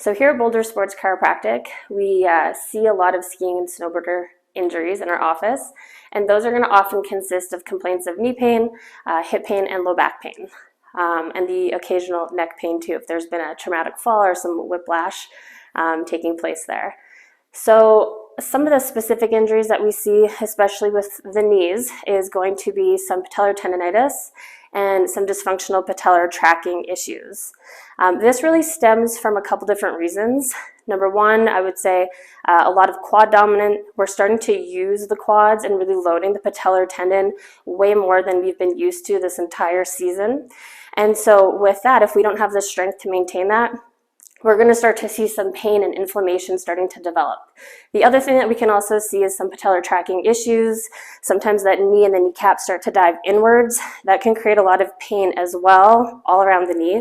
So here at Boulder Sports Chiropractic, we see a lot of skiing and snowboarder injuries in our office, and those are going to often consist of complaints of knee pain, hip pain, and low back pain, and the occasional neck pain too if there's been a traumatic fall or some whiplash taking place there. So some of the specific injuries that we see, especially with the knees, is going to be some patellar tendonitis and some dysfunctional patellar tracking issues. This really stems from a couple different reasons. Number one, I would say a lot of quad dominant. We're starting to use the quads and really loading the patellar tendon way more than we've been used to this entire season. And so with that, if we don't have the strength to maintain that, we're going to start to see some pain and inflammation starting to develop. The other thing that we can also see is some patellar tracking issues. Sometimes that knee and the kneecap start to dive inwards. That can create a lot of pain as well, all around the knee.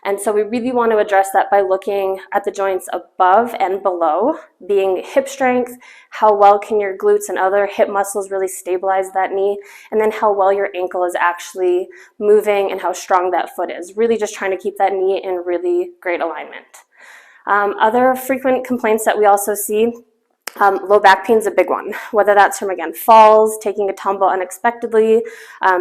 And so we really want to address that by looking at the joints above and below, being hip strength, how well can your glutes and other hip muscles really stabilize that knee, and then how well your ankle is actually moving and how strong that foot is. Really just trying to keep that knee in really great alignment. Other frequent complaints that we also see, low back pain is a big one, whether that's from, again, falls, taking a tumble unexpectedly,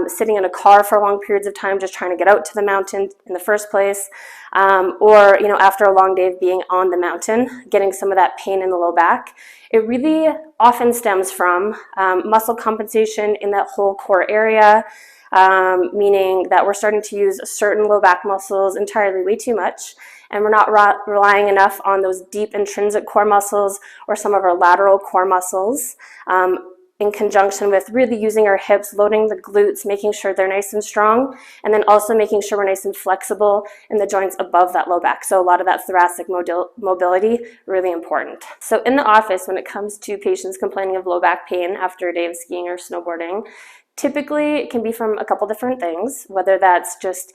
sitting in a car for long periods of time just trying to get out to the mountain in the first place, or after a long day of being on the mountain, getting some of that pain in the low back. It really often stems from muscle compensation in that whole core area, meaning that we're starting to use certain low back muscles entirely way too much, and we're not relying enough on those deep intrinsic core muscles or some of our lateral core muscles, in conjunction with really using our hips, loading the glutes, making sure they're nice and strong, and then also making sure we're nice and flexible in the joints above that low back. So a lot of that thoracic mobility, really important. So in the office, when it comes to patients complaining of low back pain after a day of skiing or snowboarding, typically it can be from a couple different things, whether that's just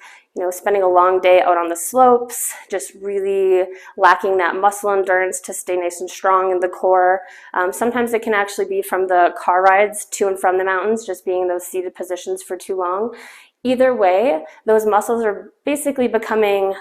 spending a long day out on the slopes, just really lacking that muscle endurance to stay nice and strong in the core. Sometimes it can actually be from the car rides to and from the mountains, just being in those seated positions for too long. Either way, those muscles are basically becoming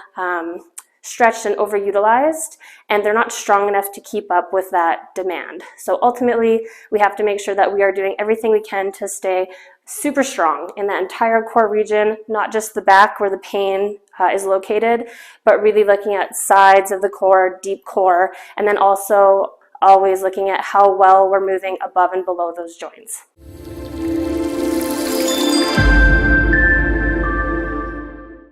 stretched and overutilized, and they're not strong enough to keep up with that demand. So ultimately, we have to make sure that we are doing everything we can to stay super strong in that entire core region, not just the back where the pain is located, but really looking at sides of the core, deep core, and then also always looking at how well we're moving above and below those joints.